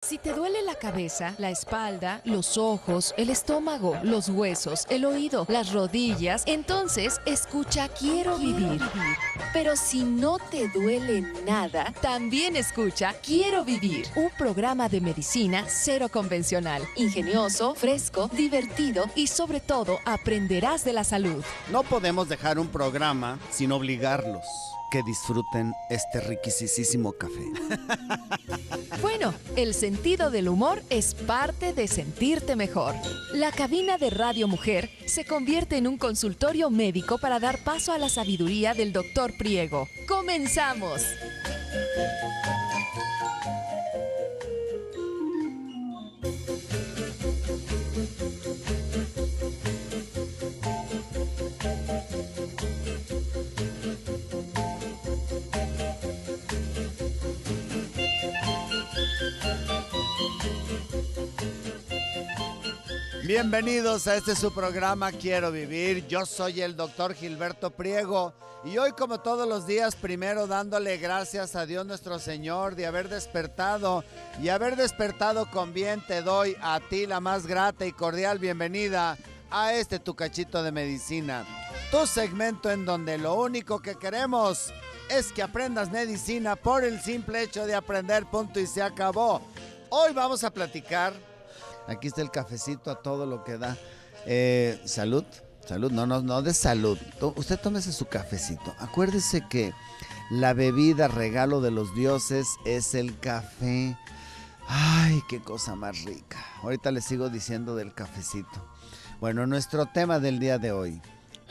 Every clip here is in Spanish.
Si te duele la cabeza, la espalda, los ojos, el estómago, los huesos, el oído, las rodillas, entonces escucha Quiero Vivir. Pero si no te duele nada, también escucha Quiero Vivir, un programa de medicina cero convencional, ingenioso, fresco, divertido y sobre todo aprenderás de la salud. No podemos dejar un programa sin obligarlos que disfruten este riquisísimo café. Bueno, el sentido del humor es parte de sentirte mejor. La cabina de Radio Mujer se convierte en un consultorio médico para dar paso a la sabiduría del Dr. Priego. ¡Comenzamos! Bienvenidos a este su programa Quiero Vivir. Yo soy el doctor Gilberto Priego y hoy, como todos los días, primero dándole gracias a Dios nuestro Señor de haber despertado y haber despertado con bien, te doy a ti la más grata y cordial bienvenida a este tu cachito de medicina, tu segmento en donde lo único que queremos es que aprendas medicina por el simple hecho de aprender, punto y se acabó. Hoy vamos a platicar. Aquí está el cafecito a todo lo que da. Salud, no de salud. Usted tómese su cafecito. Acuérdese que la bebida regalo de los dioses es el café. Ay, qué cosa más rica. Ahorita les sigo diciendo del cafecito. Bueno, nuestro tema del día de hoy.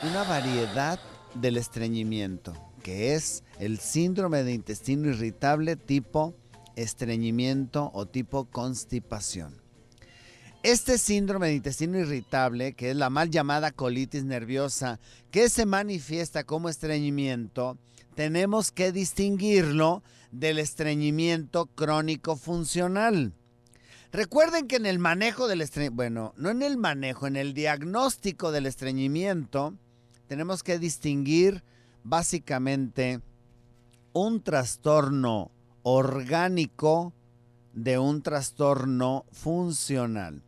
Una variedad del estreñimiento, que es el síndrome de intestino irritable tipo estreñimiento o tipo constipación. Este síndrome de intestino irritable, que es la mal llamada colitis nerviosa, que se manifiesta como estreñimiento, tenemos que distinguirlo del estreñimiento crónico funcional. Recuerden que en el manejo del estreñimiento, bueno, no en el manejo, en el diagnóstico del estreñimiento, tenemos que distinguir básicamente un trastorno orgánico de un trastorno funcional.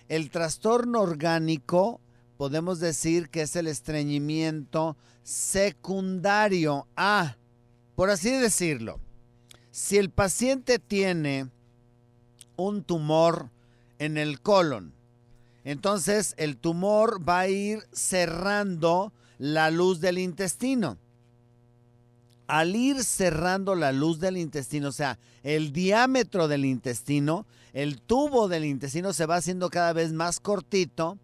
El trastorno orgánico podemos decir que es el estreñimiento secundario a, por así decirlo, si el paciente tiene un tumor en el colon, entonces el tumor va a ir cerrando la luz del intestino. Al ir cerrando la luz del intestino, o sea, el diámetro del intestino, el tubo del intestino se va haciendo cada vez más cortito,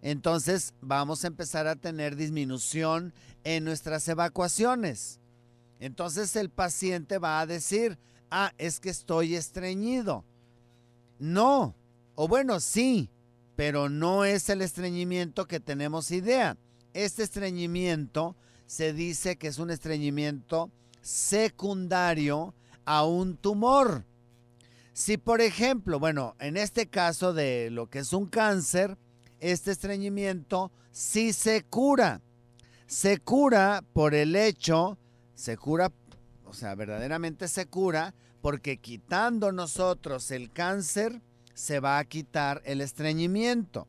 entonces vamos a empezar a tener disminución en nuestras evacuaciones. Entonces el paciente va a decir, es que estoy estreñido. No, o bueno, sí, pero no es el estreñimiento que tenemos idea. Este estreñimiento se dice que es un estreñimiento secundario a un tumor. Si, por ejemplo, bueno, en este caso de lo que es un cáncer, este estreñimiento sí se cura. Se cura por el hecho, o sea, verdaderamente se cura porque quitando nosotros el cáncer, se va a quitar el estreñimiento.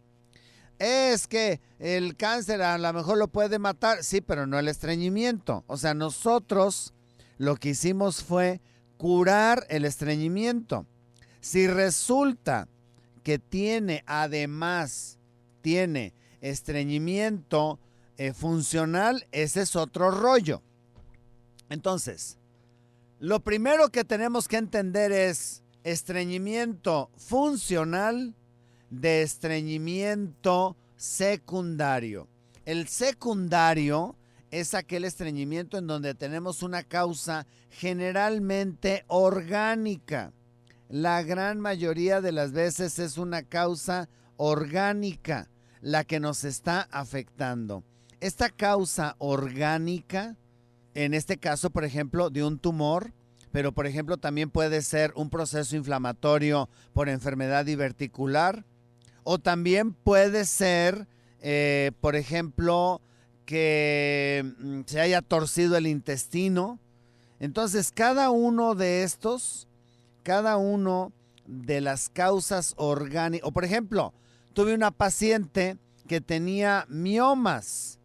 Es que el cáncer a lo mejor lo puede matar, sí, pero no el estreñimiento. O sea, nosotros lo que hicimos fue curar el estreñimiento. Si resulta que además tiene estreñimiento funcional, ese es otro rollo. Entonces, lo primero que tenemos que entender es estreñimiento funcional de estreñimiento secundario. El secundario es aquel estreñimiento en donde tenemos una causa generalmente orgánica. La gran mayoría de las veces es una causa orgánica la que nos está afectando. Esta causa orgánica, en este caso, por ejemplo, de un tumor, pero por ejemplo también puede ser un proceso inflamatorio por enfermedad diverticular, o también puede ser, por ejemplo, que se haya torcido el intestino. Entonces, cada uno de las causas orgánicas. O por ejemplo, tuve una paciente que tenía miomas,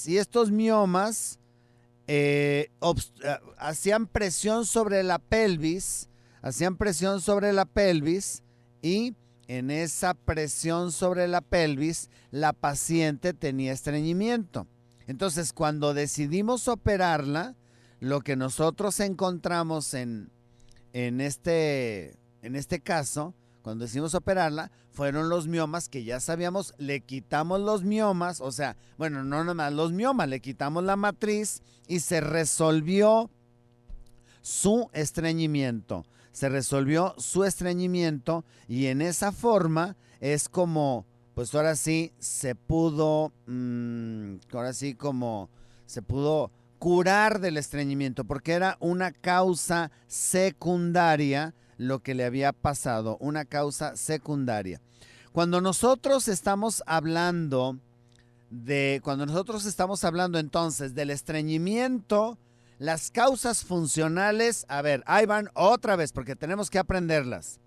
y estos miomas hacían presión sobre la pelvis, y en esa presión sobre la pelvis la paciente tenía estreñimiento. Entonces, cuando decidimos operarla, lo que nosotros encontramos en este caso, cuando decidimos operarla, fueron los miomas que ya sabíamos. Le quitamos los miomas, o sea, bueno, no nomás los miomas, le quitamos la matriz y se resolvió su estreñimiento. Y en esa forma es como, pues ahora sí se pudo, curar del estreñimiento, porque era una causa secundaria lo que le había pasado, una causa secundaria. Cuando nosotros estamos hablando entonces del estreñimiento, las causas funcionales, a ver, ahí van otra vez porque tenemos que aprenderlas.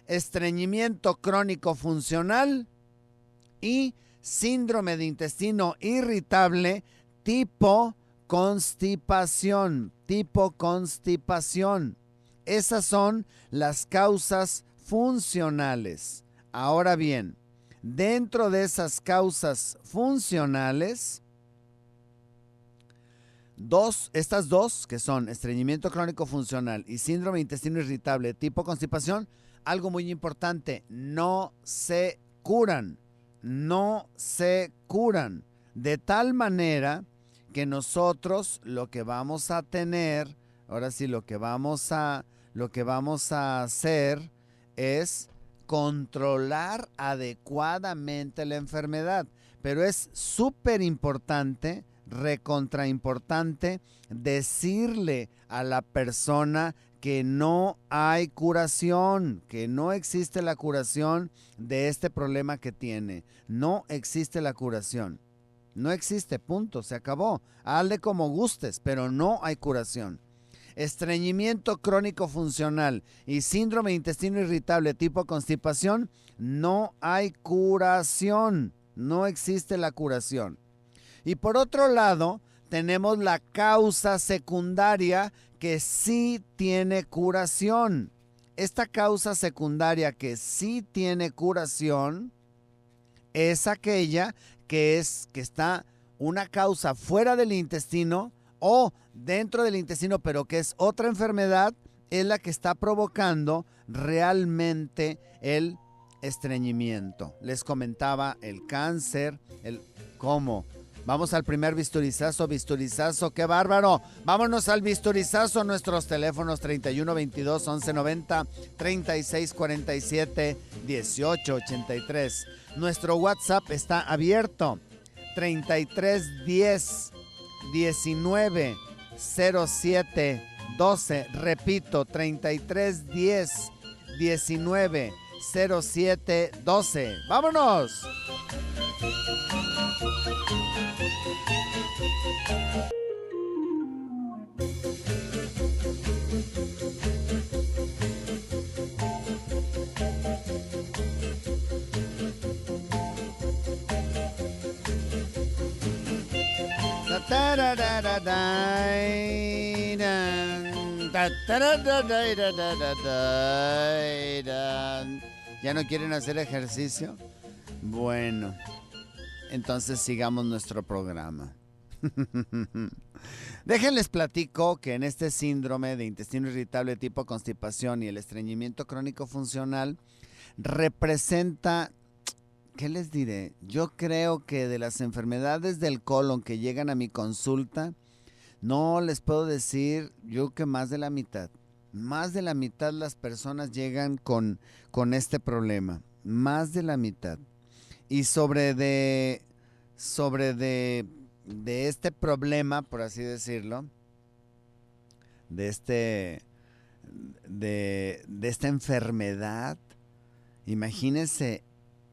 Estreñimiento crónico funcional y síndrome de intestino irritable tipo constipación. Esas son las causas funcionales. Ahora bien, dentro de esas causas funcionales, estas dos, que son estreñimiento crónico funcional y síndrome de intestino irritable tipo constipación, algo muy importante, no se curan. De tal manera que nosotros lo que vamos a tener, ahora sí, lo que vamos a hacer es controlar adecuadamente la enfermedad. Pero es súper importante, recontra importante, decirle a la persona que no hay curación, que no existe la curación de este problema que tiene. No existe la curación. No existe, punto, se acabó. Hazle como gustes, pero no hay curación. Estreñimiento crónico funcional y síndrome de intestino irritable tipo constipación, no hay curación. No existe la curación. Y por otro lado, tenemos la causa secundaria que sí tiene curación. Esta causa secundaria que sí tiene curación es aquella que está una causa fuera del intestino o dentro del intestino, pero que es otra enfermedad, es la que está provocando realmente el estreñimiento. Les comentaba el cáncer, ¿cómo? Vamos al primer bisturizazo, qué bárbaro. Vámonos al bisturizazo, nuestros teléfonos 31 22 11 90, 36 47 18 83. Nuestro WhatsApp está abierto, 33 10 19 07 12. Repito, 33 10 19 07 12. ¡Vámonos! ¿Ya no quieren hacer ejercicio? Bueno, entonces sigamos nuestro programa. Déjenles platico que en este síndrome de intestino irritable tipo constipación y el estreñimiento crónico funcional representa, ¿qué les diré? Yo creo que de las enfermedades del colon que llegan a mi consulta, no les puedo decir, yo que más de la mitad. Más de la mitad las personas llegan con este problema. Más de la mitad. Y sobre este problema, por así decirlo, de esta enfermedad, imagínense,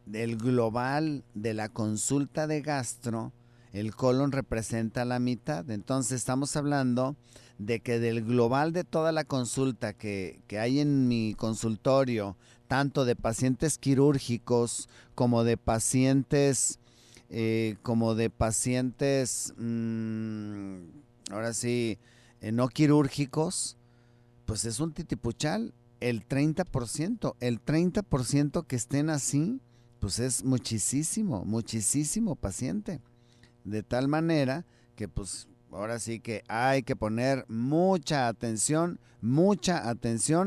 del global de la consulta de gastro, el colon representa la mitad. Entonces estamos hablando de que del global de toda la consulta que hay en mi consultorio, tanto de pacientes quirúrgicos como de pacientes, ahora sí, no quirúrgicos, pues es un titipuchal. El 30% que estén así, pues es muchísimo, muchísimo paciente. De tal manera que pues ahora sí que hay que poner mucha atención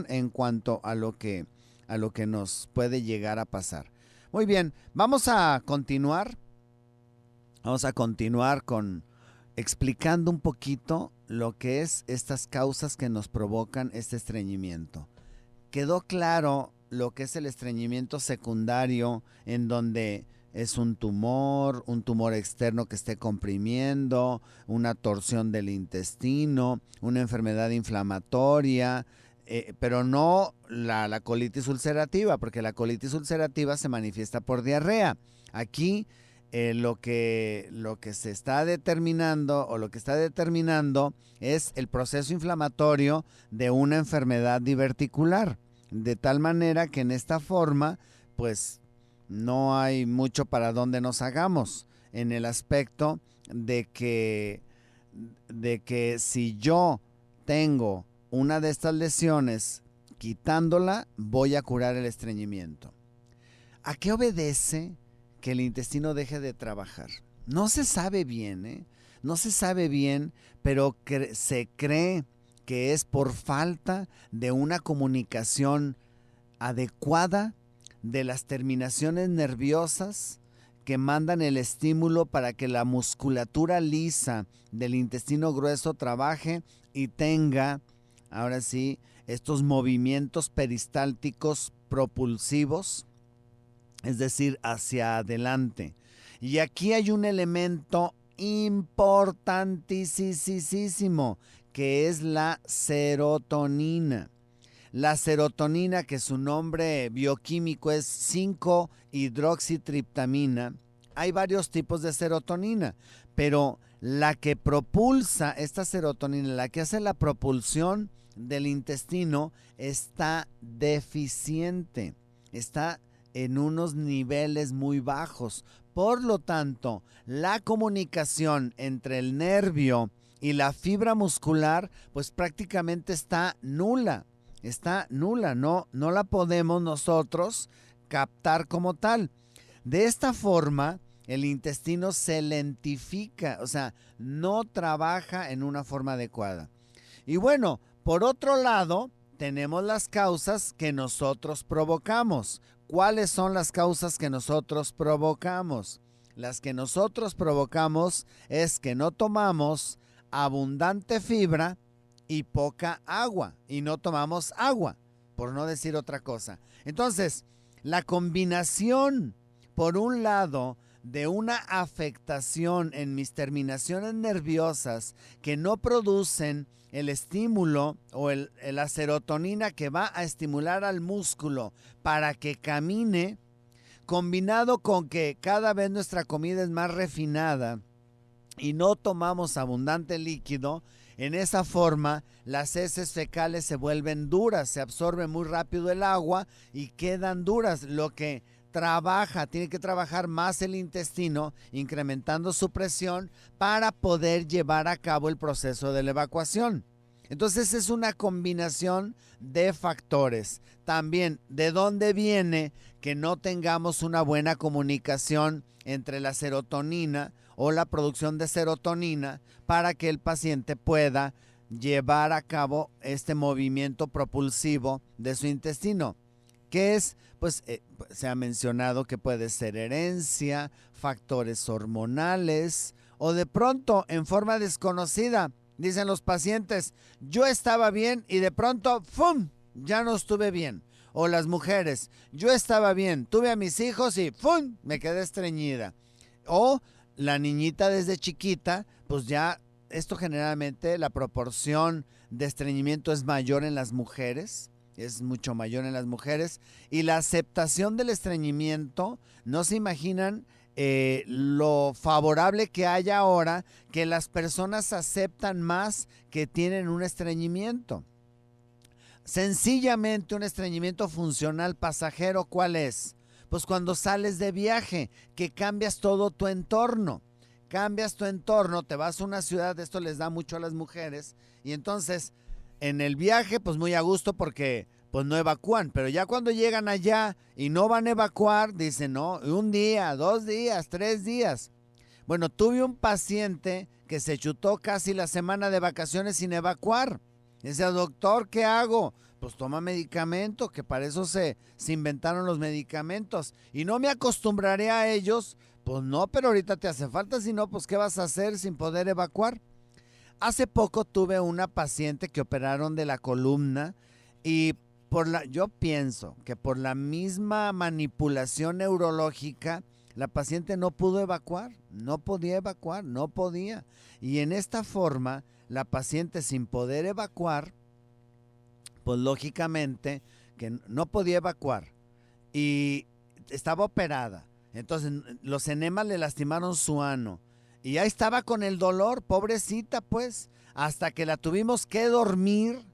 en cuanto a lo que nos puede llegar a pasar. Muy bien, vamos a continuar con explicando un poquito lo que es estas causas que nos provocan este estreñimiento. Quedó claro lo que es el estreñimiento secundario, en donde es un tumor externo que esté comprimiendo, una torsión del intestino, una enfermedad inflamatoria, pero no la colitis ulcerativa, porque la colitis ulcerativa se manifiesta por diarrea. Aquí lo que se está determinando o lo que está determinando es el proceso inflamatorio de una enfermedad diverticular, de tal manera que en esta forma pues no hay mucho para donde nos hagamos, en el aspecto de que si yo tengo una de estas lesiones, quitándola voy a curar el estreñimiento. ¿A qué obedece que el intestino deje de trabajar? No se sabe bien, no se sabe bien, pero se cree que es por falta de una comunicación adecuada de las terminaciones nerviosas que mandan el estímulo para que la musculatura lisa del intestino grueso trabaje y tenga, ahora sí, estos movimientos peristálticos propulsivos, es decir, hacia adelante. Y aquí hay un elemento importantísimo, que es la serotonina. La serotonina, que su nombre bioquímico es 5-hidroxitriptamina. Hay varios tipos de serotonina, pero la que propulsa esta serotonina, la que hace la propulsión del intestino, está deficiente, está en unos niveles muy bajos. Por lo tanto, la comunicación entre el nervio y la fibra muscular, pues prácticamente está nula. No la podemos nosotros captar como tal. De esta forma, el intestino se lentifica, o sea, no trabaja en una forma adecuada. Y bueno, por otro lado, tenemos las causas que nosotros provocamos. ¿Cuáles son las causas que nosotros provocamos? Las que nosotros provocamos es que no tomamos abundante fibra y poca agua, y no tomamos agua, por no decir otra cosa. Entonces, la combinación, por un lado, de una afectación en mis terminaciones nerviosas que no producen el estímulo o la serotonina que va a estimular al músculo para que camine, combinado con que cada vez nuestra comida es más refinada y no tomamos abundante líquido, en esa forma las heces fecales se vuelven duras, se absorbe muy rápido el agua y quedan duras, lo que tiene que trabajar más el intestino, incrementando su presión para poder llevar a cabo el proceso de la evacuación. Entonces es una combinación de factores. También, ¿de dónde viene que no tengamos una buena comunicación entre la serotonina o la producción de serotonina para que el paciente pueda llevar a cabo este movimiento propulsivo de su intestino? ¿Qué es? Pues se ha mencionado que puede ser herencia, factores hormonales o de pronto en forma desconocida. Dicen los pacientes, yo estaba bien y de pronto, ¡fum!, ya no estuve bien. O las mujeres, yo estaba bien, tuve a mis hijos y ¡fum!, me quedé estreñida. O la niñita desde chiquita, pues ya esto generalmente la proporción de estreñimiento es mayor en las mujeres. Es mucho mayor en las mujeres, y la aceptación del estreñimiento, no se imaginan lo favorable que hay ahora, que las personas aceptan más que tienen un estreñimiento. Sencillamente un estreñimiento funcional pasajero, ¿cuál es? Pues cuando sales de viaje, que cambias todo tu entorno. Cambias tu entorno, te vas a una ciudad, esto les da mucho a las mujeres, y entonces en el viaje pues muy a gusto porque pues no evacúan, pero ya cuando llegan allá y no van a evacuar, dicen no, 1 día, 2 días, 3 días. Bueno, tuve un paciente que se chutó casi la semana de vacaciones sin evacuar. Dice, doctor, ¿qué hago? Pues toma medicamento, que para eso se inventaron los medicamentos. Y no me acostumbraré a ellos. Pues no, pero ahorita te hace falta, si no, pues ¿qué vas a hacer sin poder evacuar? Hace poco tuve una paciente que operaron de la columna y yo pienso que por la misma manipulación neurológica, la paciente no pudo evacuar, no podía evacuar, no podía. Y en esta forma, la paciente sin poder evacuar, pues lógicamente que no podía evacuar y estaba operada. Entonces los enemas le lastimaron su ano y ya estaba con el dolor, pobrecita pues, hasta que la tuvimos que dormir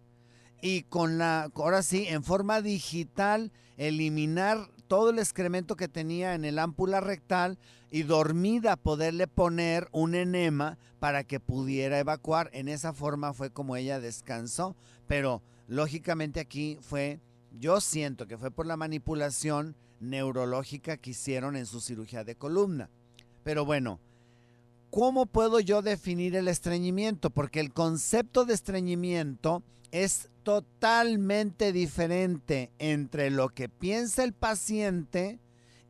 y ahora sí, en forma digital, eliminar todo el excremento que tenía en el ámpula rectal y dormida poderle poner un enema para que pudiera evacuar. En esa forma fue como ella descansó, pero lógicamente aquí yo siento que fue por la manipulación neurológica que hicieron en su cirugía de columna. Pero bueno, ¿cómo puedo yo definir el estreñimiento? Porque el concepto de estreñimiento es totalmente diferente entre lo que piensa el paciente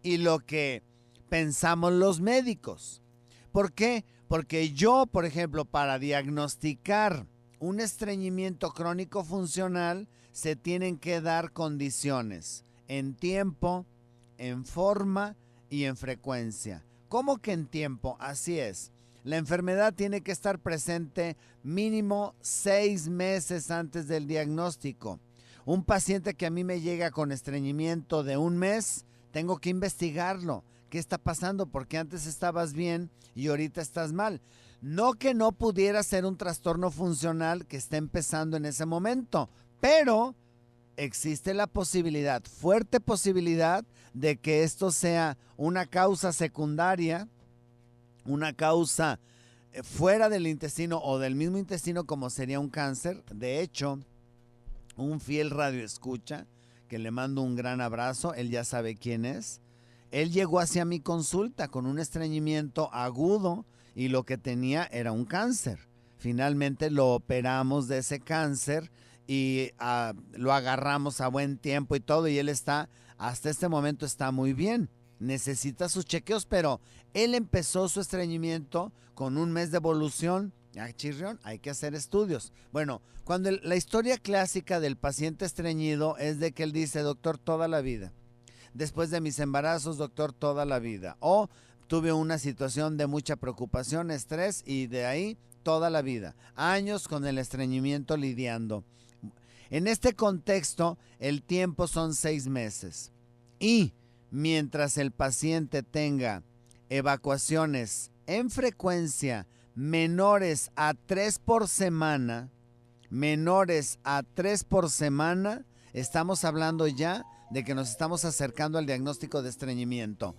y lo que pensamos los médicos. ¿Por qué? Porque yo, por ejemplo, para diagnosticar un estreñimiento crónico funcional, se tienen que dar condiciones en tiempo, en forma y en frecuencia. ¿Cómo que en tiempo? Así es. La enfermedad tiene que estar presente mínimo 6 meses antes del diagnóstico. Un paciente que a mí me llega con estreñimiento de 1 mes, tengo que investigarlo. ¿Qué está pasando? Porque antes estabas bien y ahorita estás mal. No que no pudiera ser un trastorno funcional que esté empezando en ese momento, pero existe la posibilidad, fuerte posibilidad, de que esto sea una causa secundaria, una causa fuera del intestino o del mismo intestino, como sería un cáncer. De hecho, un fiel radioescucha, que le mando un gran abrazo, él ya sabe quién es, él llegó hacia mi consulta con un estreñimiento agudo y lo que tenía era un cáncer. Finalmente lo operamos de ese cáncer y lo agarramos a buen tiempo y todo, y él hasta este momento está muy bien. Necesita sus chequeos, pero él empezó su estreñimiento con 1 mes de evolución. Chirrión, hay que hacer estudios. Bueno, cuando la historia clásica del paciente estreñido es de que él dice, doctor, toda la vida. Después de mis embarazos, doctor, toda la vida. O tuve una situación de mucha preocupación, estrés, y de ahí toda la vida. Años con el estreñimiento lidiando. En este contexto, el tiempo son 6 meses. Y mientras el paciente tenga evacuaciones en frecuencia menores a 3 por semana, estamos hablando ya de que nos estamos acercando al diagnóstico de estreñimiento.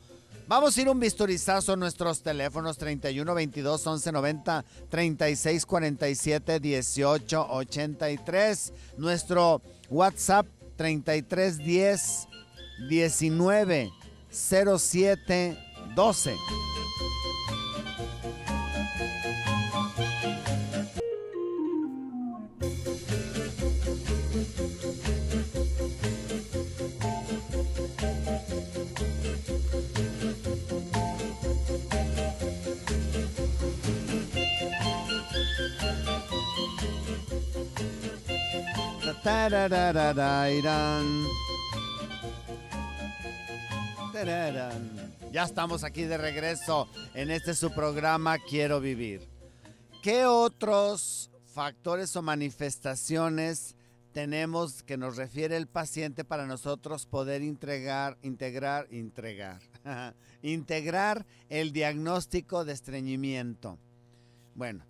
Vamos a ir un bisturizazo a nuestros teléfonos 31 22 11 90, 36 47 18 83, nuestro WhatsApp 33 10 19 07 12. Ya estamos aquí de regreso en su programa Quiero Vivir. ¿Qué otros factores o manifestaciones tenemos que nos refiere el paciente para nosotros poder integrar el diagnóstico de estreñimiento. Bueno,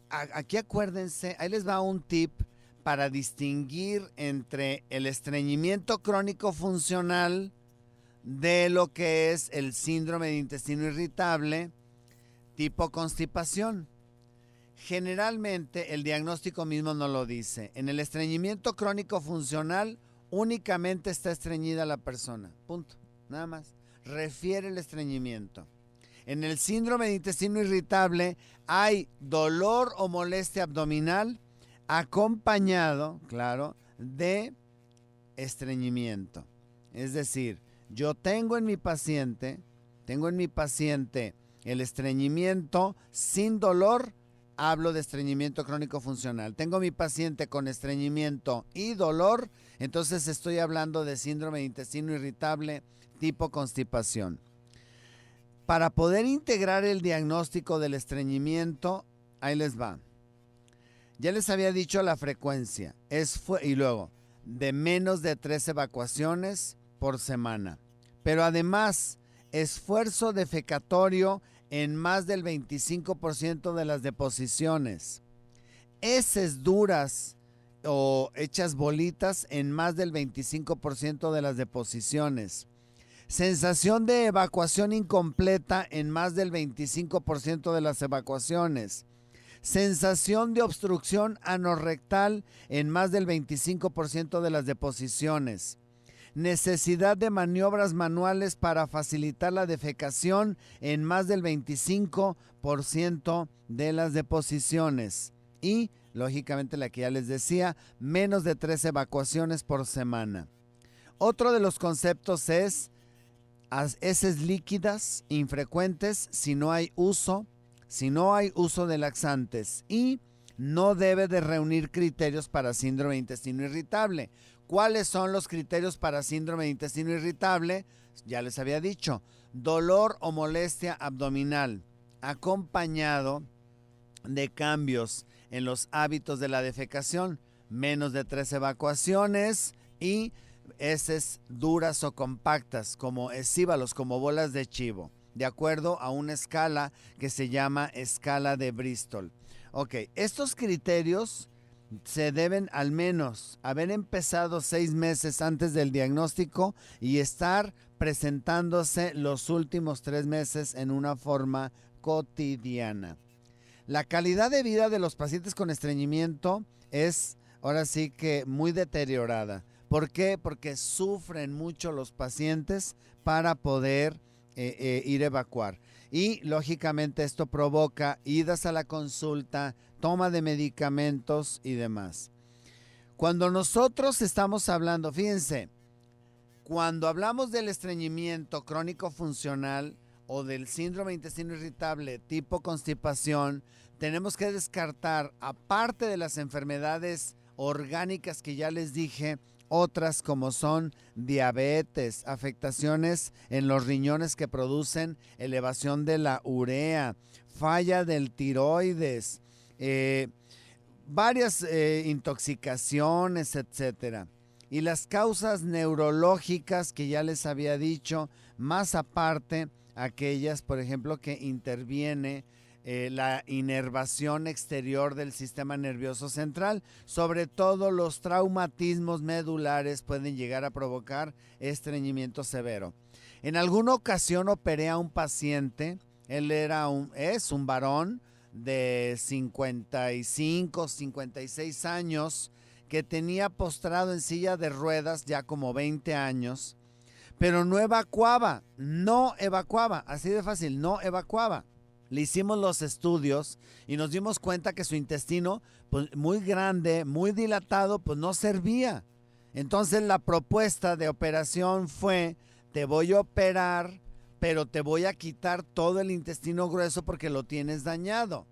aquí acuérdense, ahí les va un tip para distinguir entre el estreñimiento crónico funcional de lo que es el síndrome de intestino irritable tipo constipación. Generalmente el diagnóstico mismo no lo dice. En el estreñimiento crónico funcional únicamente está estreñida la persona. Punto. Nada más. Refiere el estreñimiento. En el síndrome de intestino irritable hay dolor o molestia abdominal acompañado, claro, de estreñimiento. Es decir, yo tengo en mi paciente el estreñimiento sin dolor, hablo de estreñimiento crónico funcional. Tengo mi paciente con estreñimiento y dolor, entonces estoy hablando de síndrome de intestino irritable tipo constipación. Para poder integrar el diagnóstico del estreñimiento, ahí les va. Ya les había dicho la frecuencia, y luego de menos de 3 evacuaciones por semana. Pero además, esfuerzo defecatorio en más del 25% de las deposiciones. Heces duras o hechas bolitas en más del 25% de las deposiciones. Sensación de evacuación incompleta en más del 25% de las evacuaciones. Sensación de obstrucción anorrectal en más del 25% de las deposiciones. Necesidad de maniobras manuales para facilitar la defecación en más del 25% de las deposiciones. Y, lógicamente, la que ya les decía, menos de 3 evacuaciones por semana. Otro de los conceptos es heces líquidas infrecuentes si no hay uso de laxantes, y no debe de reunir criterios para síndrome de intestino irritable. ¿Cuáles son los criterios para síndrome de intestino irritable? Ya les había dicho, dolor o molestia abdominal, acompañado de cambios en los hábitos de la defecación, menos de 3 evacuaciones y heces duras o compactas, como escíbalos, como bolas de chivo, de acuerdo a una escala que se llama escala de Bristol. Ok, estos criterios se deben al menos haber empezado 6 meses antes del diagnóstico y estar presentándose los últimos 3 meses en una forma cotidiana. La calidad de vida de los pacientes con estreñimiento es ahora sí que muy deteriorada. ¿Por qué? Porque sufren mucho los pacientes para poder ir a evacuar. Y lógicamente esto provoca idas a la consulta, toma de medicamentos y demás. Cuando nosotros estamos hablando, fíjense, cuando hablamos del estreñimiento crónico funcional o del síndrome de intestino irritable tipo constipación, tenemos que descartar, aparte de las enfermedades orgánicas que ya les dije, otras como son diabetes, afectaciones en los riñones que producen elevación de la urea, falla del tiroides, varias intoxicaciones, etcétera. Y las causas neurológicas que ya les había dicho, más aparte aquellas, por ejemplo, que interviene la inervación exterior del sistema nervioso central. Sobre todo los traumatismos medulares pueden llegar a provocar estreñimiento severo. En alguna ocasión operé a un paciente, él es un varón de 55, 56 años, que tenía postrado en silla de ruedas ya como 20 años, pero no evacuaba, así de fácil, no evacuaba. Le hicimos los estudios y nos dimos cuenta que su intestino, pues, muy grande, muy dilatado, pues no servía. Entonces la propuesta de operación fue: te voy a operar, pero te voy a quitar todo el intestino grueso porque lo tienes dañado.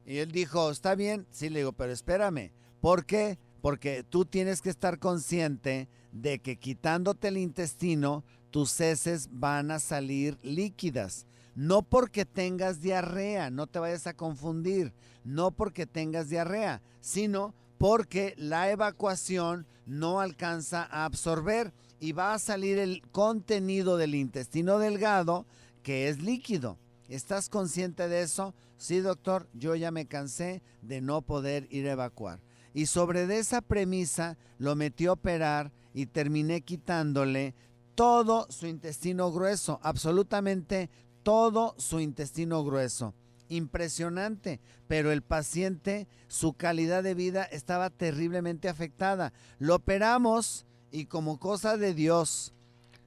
Y él dijo, está bien. Sí, le digo, pero espérame. ¿Por qué? Porque tú tienes que estar consciente de que quitándote el intestino, tus heces van a salir líquidas. No porque tengas diarrea, no te vayas a confundir, no porque tengas diarrea, sino porque la evacuación no alcanza a absorber y va a salir el contenido del intestino delgado, que es líquido. ¿Estás consciente de eso? Sí, doctor, yo ya me cansé de no poder ir a evacuar. Y sobre de esa premisa lo metí a operar y terminé quitándole todo su intestino grueso, absolutamente todo su intestino grueso. Impresionante, pero el paciente, su calidad de vida estaba terriblemente afectada. Lo operamos y como cosa de Dios,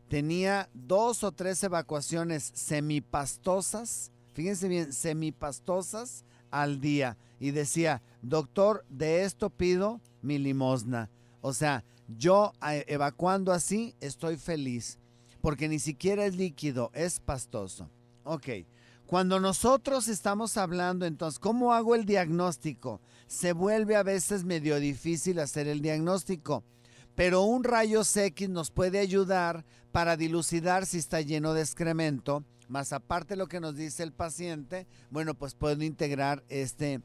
tenía 2 o 3 evacuaciones semipastosas, fíjense bien, semipastosas al día. Y decía, doctor, de esto pido mi limosna. O sea, yo evacuando así estoy feliz, porque ni siquiera es líquido, es pastoso. Ok, cuando nosotros estamos hablando, entonces, ¿cómo hago el diagnóstico? Se vuelve a veces medio difícil hacer el diagnóstico, pero un rayos X nos puede ayudar para dilucidar si está lleno de excremento, más aparte lo que nos dice el paciente, bueno, pues puedo integrar este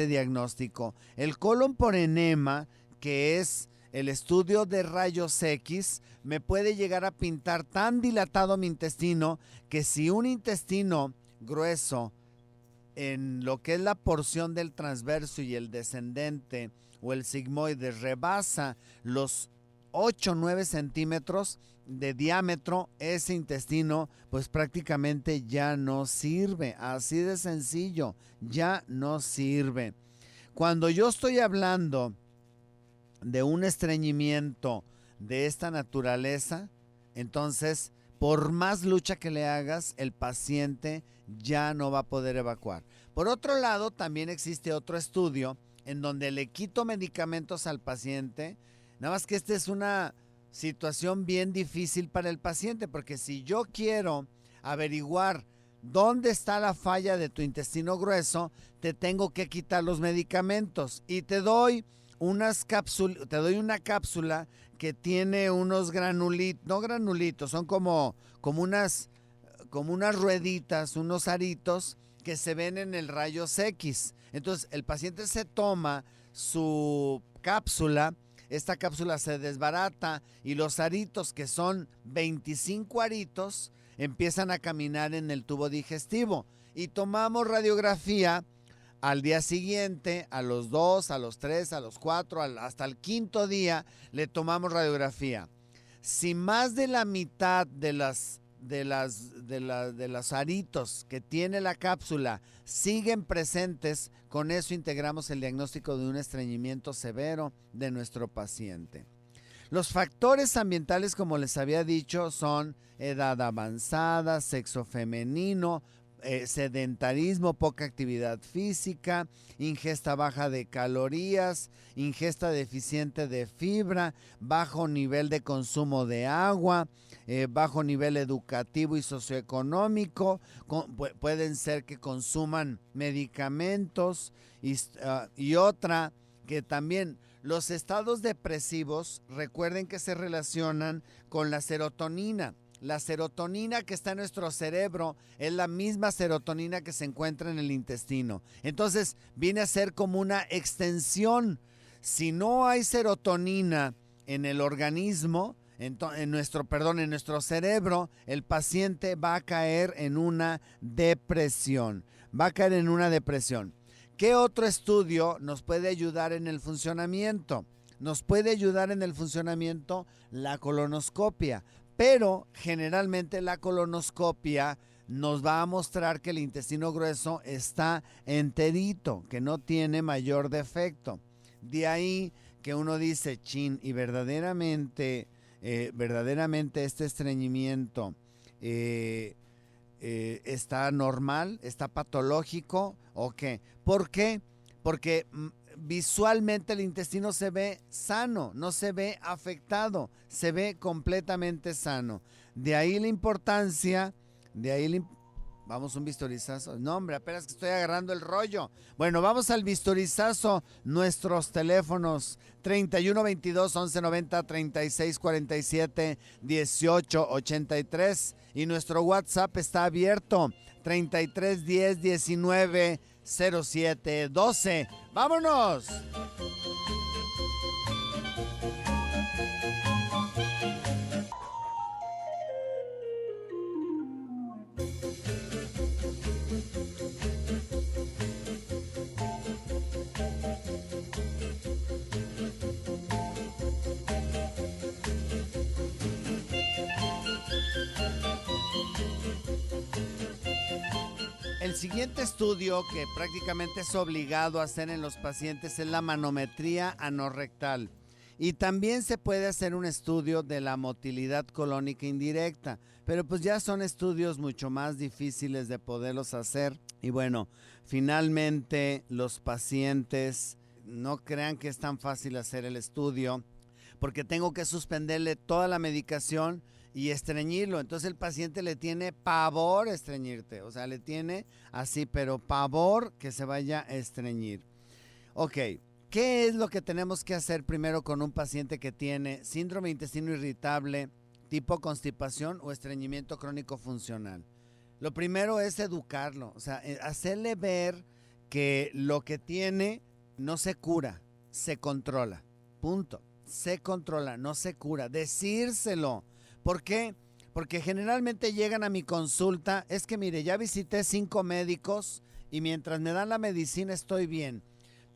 diagnóstico. El colon por enema, que es el estudio de rayos X, me puede llegar a pintar tan dilatado mi intestino que si un intestino grueso en lo que es la porción del transverso y el descendente o el sigmoide rebasa los 8 o 9 centímetros de diámetro, ese intestino pues prácticamente ya no sirve, así de sencillo, ya no sirve. Cuando yo estoy hablando de un estreñimiento de esta naturaleza, entonces por más lucha que le hagas, el paciente ya no va a poder evacuar. Por otro lado, también existe otro estudio en donde le quito medicamentos al paciente, nada más que esta es una situación bien difícil para el paciente, porque si yo quiero averiguar dónde está la falla de tu intestino grueso, te tengo que quitar los medicamentos y te doy una cápsula que tiene unos granulitos, no granulitos, son como unas rueditas, unos aritos que se ven en el rayos X. Entonces el paciente se toma su cápsula, esta cápsula se desbarata y los aritos, que son 25 aritos, empiezan a caminar en el tubo digestivo y tomamos radiografía al día siguiente, a los 2, a los 3, a los 4, hasta el quinto día le tomamos radiografía. Si más de la mitad de los aritos que tiene la cápsula siguen presentes, con eso integramos el diagnóstico de un estreñimiento severo de nuestro paciente. Los factores ambientales, como les había dicho, son edad avanzada, sexo femenino, sedentarismo, poca actividad física, ingesta baja de calorías, ingesta deficiente de fibra, bajo nivel de consumo de agua, bajo nivel educativo y socioeconómico, pueden ser que consuman medicamentos y otra que también los estados depresivos, recuerden que se relacionan con la serotonina. La serotonina que está en nuestro cerebro es la misma serotonina que se encuentra en el intestino. Entonces viene a ser como una extensión. Si no hay serotonina en el organismo, en nuestro cerebro, el paciente va a caer en una depresión. ¿Qué otro estudio nos puede ayudar en el funcionamiento? Nos puede ayudar en el funcionamiento la colonoscopia. Pero generalmente la colonoscopia nos va a mostrar que el intestino grueso está enterito, que no tiene mayor defecto. De ahí que uno dice, chin, y verdaderamente este estreñimiento está normal, está patológico, ¿o qué? ¿Por qué? Porque visualmente el intestino se ve sano, no se ve afectado, se ve completamente sano. De ahí la importancia, vamos un bisturizazo. No, hombre, apenas que estoy agarrando el rollo. Bueno, vamos al bisturizazo. Nuestros teléfonos 31 22 11 90 36 47 18 83 y nuestro WhatsApp está abierto 33 10 19 07 12. ¡Vámonos! El siguiente estudio que prácticamente es obligado a hacer en los pacientes es la manometría anorrectal. Y también se puede hacer un estudio de la motilidad colónica indirecta, pero pues ya son estudios mucho más difíciles de poderlos hacer. Y bueno, finalmente los pacientes no crean que es tan fácil hacer el estudio, porque tengo que suspenderle toda la medicación y estreñirlo. Entonces el paciente le tiene pavor a estreñirte, o sea, le tiene así, pero pavor que se vaya a estreñir. Ok, ¿qué es lo que tenemos que hacer primero con un paciente que tiene síndrome de intestino irritable, tipo constipación o estreñimiento crónico funcional? Lo primero es educarlo, o sea, hacerle ver que lo que tiene no se cura, se controla, punto. Se controla, no se cura. Decírselo. ¿Por qué? Porque generalmente llegan a mi consulta, es que mire, ya visité 5 médicos y mientras me dan la medicina estoy bien,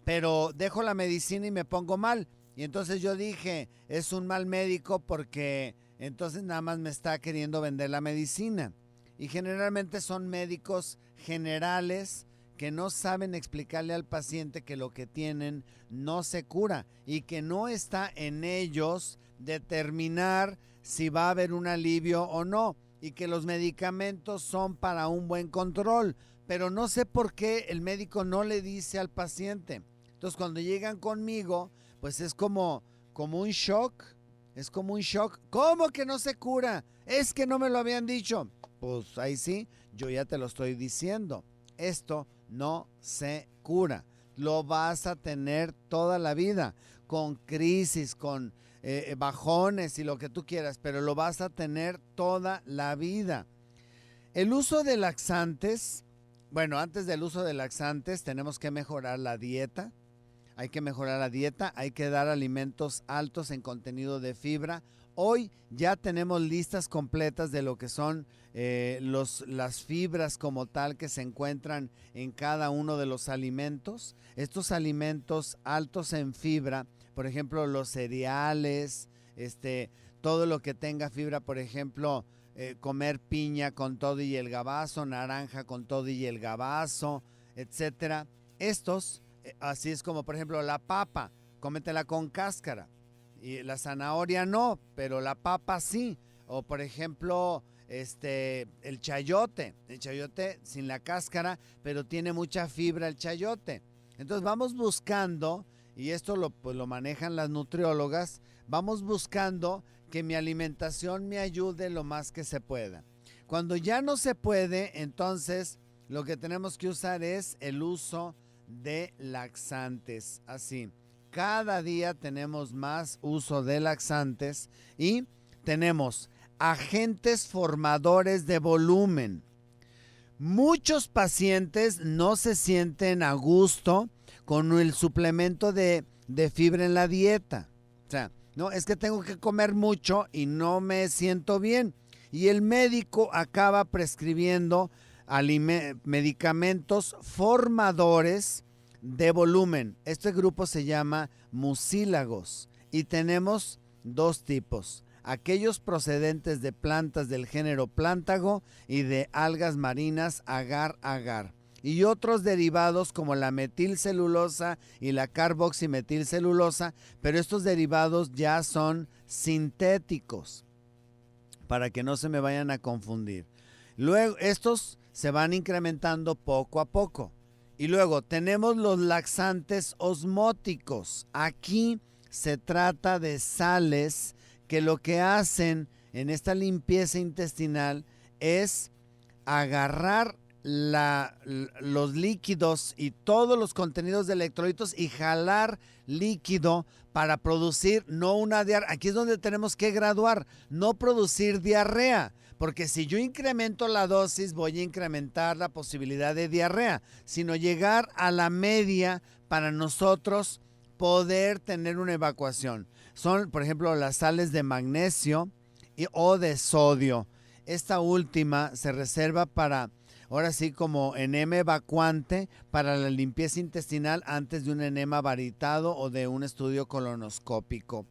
pero dejo la medicina y me pongo mal. Y entonces yo dije, es un mal médico porque entonces nada más me está queriendo vender la medicina. Y generalmente son médicos generales que no saben explicarle al paciente que lo que tienen no se cura y que no está en ellos determinar si va a haber un alivio o no, y que los medicamentos son para un buen control, pero no sé por qué el médico no le dice al paciente. Entonces cuando llegan conmigo, pues es como un shock, es como un shock. ¿Cómo que no se cura? Es que no me lo habían dicho. Pues ahí sí, yo ya te lo estoy diciendo. Esto no se cura. Lo vas a tener toda la vida, con crisis, con bajones y lo que tú quieras, pero lo vas a tener toda la vida. El uso de laxantes, bueno, antes del uso de laxantes tenemos que mejorar la dieta. Hay que mejorar la dieta, hay que dar alimentos altos en contenido de fibra. Hoy ya tenemos listas completas de lo que son las fibras como tal que se encuentran en cada uno de los alimentos. Estos alimentos altos en fibra, por ejemplo, los cereales, todo lo que tenga fibra, por ejemplo, comer piña con todo y el gabazo, naranja con todo y el gabazo, etcétera. Estos, así es como por ejemplo la papa, cómetela con cáscara. Y la zanahoria no, pero la papa sí. O por ejemplo, el chayote sin la cáscara, pero tiene mucha fibra el chayote. Entonces vamos buscando, y esto lo manejan las nutriólogas, vamos buscando que mi alimentación me ayude lo más que se pueda. Cuando ya no se puede, entonces lo que tenemos que usar es el uso de laxantes, así. Cada día tenemos más uso de laxantes y tenemos agentes formadores de volumen. Muchos pacientes no se sienten a gusto con el suplemento de fibra en la dieta. O sea, no, es que tengo que comer mucho y no me siento bien. Y el médico acaba prescribiendo medicamentos formadores de volumen. Este grupo se llama mucílagos y tenemos 2 tipos: aquellos procedentes de plantas del género plántago y de algas marinas agar-agar, y otros derivados como la metilcelulosa y la carboximetilcelulosa, pero estos derivados ya son sintéticos, para que no se me vayan a confundir. Luego estos se van incrementando poco a poco. Y luego tenemos los laxantes osmóticos. Aquí se trata de sales que lo que hacen en esta limpieza intestinal es agarrar los líquidos y todos los contenidos de electrolitos y jalar líquido para producir no una diarrea. Aquí es donde tenemos que graduar, no producir diarrea. Porque si yo incremento la dosis, voy a incrementar la posibilidad de diarrea, sino llegar a la media para nosotros poder tener una evacuación. Son, por ejemplo, las sales de magnesio o de sodio. Esta última se reserva para, ahora sí, como enema evacuante para la limpieza intestinal antes de un enema varitado o de un estudio colonoscópico.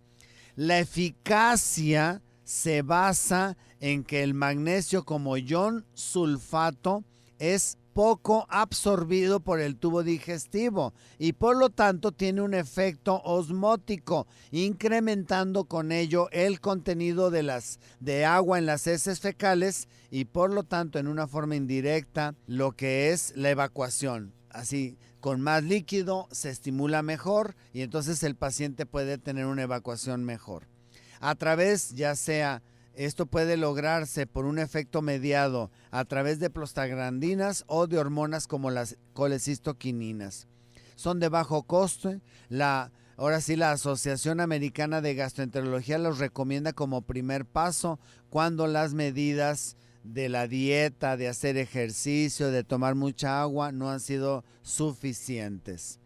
La eficacia se basa en que el magnesio como ion sulfato es poco absorbido por el tubo digestivo y por lo tanto tiene un efecto osmótico, incrementando con ello el contenido de agua en las heces fecales y por lo tanto en una forma indirecta lo que es la evacuación. Así, con más líquido se estimula mejor y entonces el paciente puede tener una evacuación mejor. A través, ya sea, esto puede lograrse por un efecto mediado a través de prostaglandinas o de hormonas como las colecistoquininas. Son de bajo coste. Ahora sí, la Asociación Americana de Gastroenterología los recomienda como primer paso cuando las medidas de la dieta, de hacer ejercicio, de tomar mucha agua no han sido suficientes.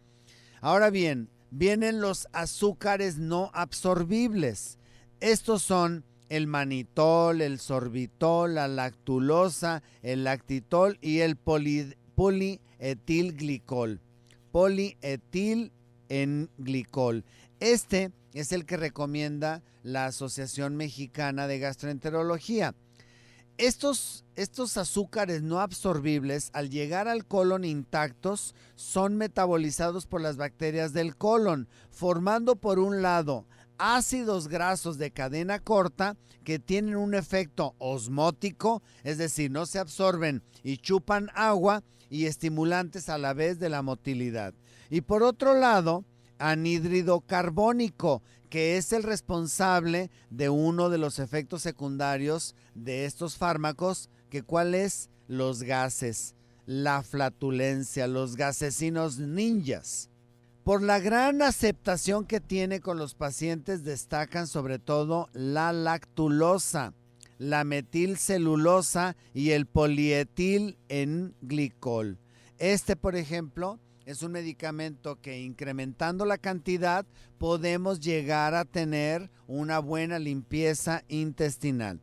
Ahora bien, vienen los azúcares no absorbibles. Estos son el manitol, el sorbitol, la lactulosa, el lactitol y el polietilglicol. Polietilenglicol. Este es el que recomienda la Asociación Mexicana de Gastroenterología. Estos azúcares no absorbibles, al llegar al colon intactos, son metabolizados por las bacterias del colon, formando por un lado ácidos grasos de cadena corta que tienen un efecto osmótico, es decir, no se absorben y chupan agua, y estimulantes a la vez de la motilidad. Y por otro lado, anhídrido carbónico, que es el responsable de uno de los efectos secundarios de estos fármacos, que ¿cuál es? Los gases, la flatulencia, los gasecinos ninjas. Por la gran aceptación que tiene con los pacientes, destacan sobre todo la lactulosa, la metilcelulosa y el polietilenglicol. Por ejemplo, es un medicamento que incrementando la cantidad podemos llegar a tener una buena limpieza intestinal.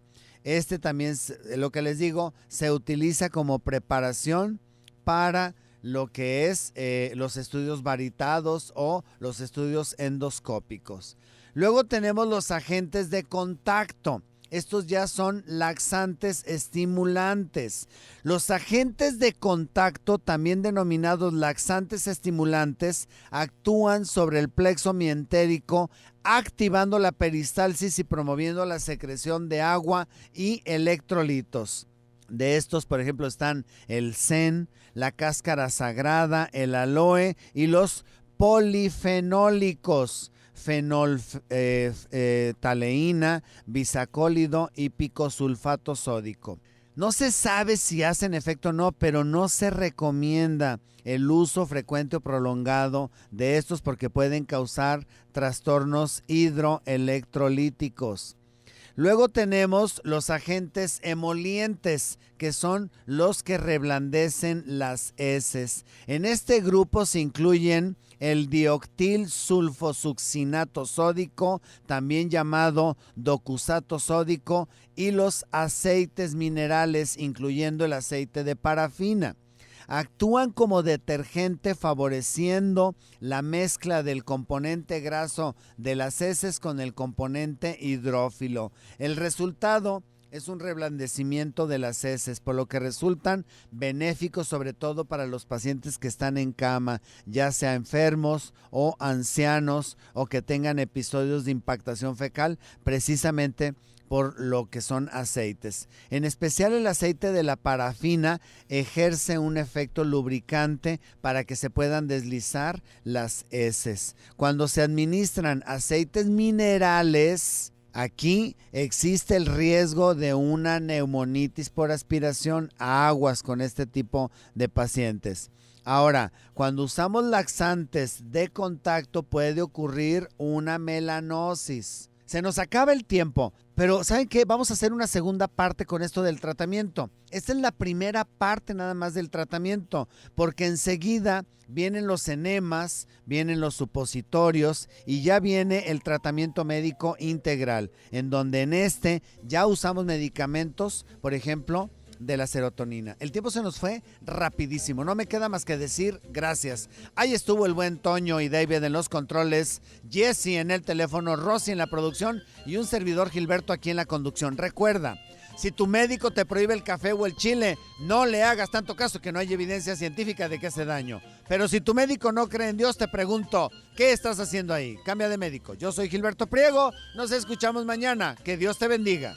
También, lo que les digo, se utiliza como preparación para lo que es los estudios varitados o los estudios endoscópicos. Luego tenemos los agentes de contacto. Estos ya son laxantes estimulantes. Los agentes de contacto, también denominados laxantes estimulantes, actúan sobre el plexo mientérico, activando la peristalsis y promoviendo la secreción de agua y electrolitos. De estos, por ejemplo, están el zen, la cáscara sagrada, el aloe y los polifenólicos, fenolftaleína, bisacólido y picosulfato sódico. No se sabe si hacen efecto o no, pero no se recomienda el uso frecuente o prolongado de estos porque pueden causar trastornos hidroelectrolíticos. Luego tenemos los agentes emolientes, que son los que reblandecen las heces. En este grupo se incluyen el dioctil sulfosuccinato sódico, también llamado docusato sódico, y los aceites minerales, incluyendo el aceite de parafina. Actúan como detergente, favoreciendo la mezcla del componente graso de las heces con el componente hidrófilo. El resultado es un reblandecimiento de las heces, por lo que resultan benéficos sobre todo para los pacientes que están en cama, ya sea enfermos o ancianos o que tengan episodios de impactación fecal, precisamente por lo que son aceites. En especial el aceite de la parafina ejerce un efecto lubricante para que se puedan deslizar las heces. Cuando se administran aceites minerales, aquí existe el riesgo de una neumonitis por aspiración. Aguas con este tipo de pacientes. Ahora, cuando usamos laxantes de contacto puede ocurrir una melanosis. Se nos acaba el tiempo, pero ¿saben qué? Vamos a hacer una segunda parte con esto del tratamiento. Esta es la primera parte nada más del tratamiento, porque enseguida vienen los enemas, vienen los supositorios y ya viene el tratamiento médico integral, en donde ya usamos medicamentos, por ejemplo, de la serotonina. El tiempo se nos fue rapidísimo. No me queda más que decir gracias. Ahí estuvo el buen Toño y David en los controles, Jesse en el teléfono, Rosy en la producción y un servidor Gilberto aquí en la conducción. Recuerda, Si tu médico te prohíbe el café o el chile, no le hagas tanto caso, que no hay evidencia científica de que hace daño. Pero si tu médico no cree en Dios, te pregunto, ¿qué estás haciendo ahí? Cambia de médico. Yo soy Gilberto Priego, nos escuchamos mañana. Que Dios te bendiga.